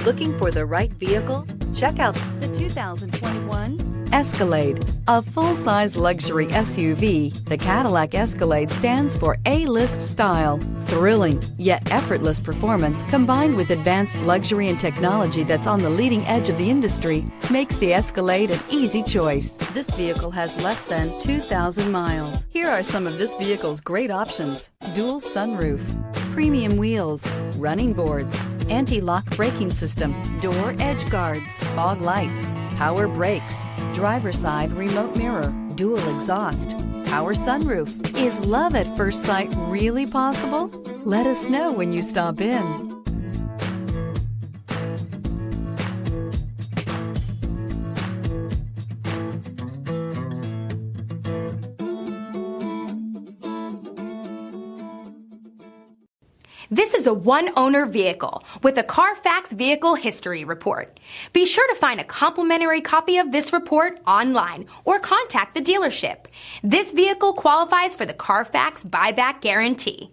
Looking for the right vehicle? Check out the 2021 Escalade. A full-size luxury SUV, the Cadillac Escalade stands for A-list style. Thrilling, yet effortless performance combined with advanced luxury and technology that's on the leading edge of the industry makes the Escalade an easy choice. This vehicle has less than 2,000 miles. Here are some of this vehicle's great options: dual sunroof, premium wheels, running boards, anti-lock braking system, door edge guards, fog lights, power brakes, driver's side remote mirror, dual exhaust, power sunroof. Is love at first sight really possible? Let us know when you stop in. This is a one-owner vehicle with a Carfax Vehicle History Report. Be sure to find a complimentary copy of this report online or contact the dealership. This vehicle qualifies for the Carfax Buyback Guarantee.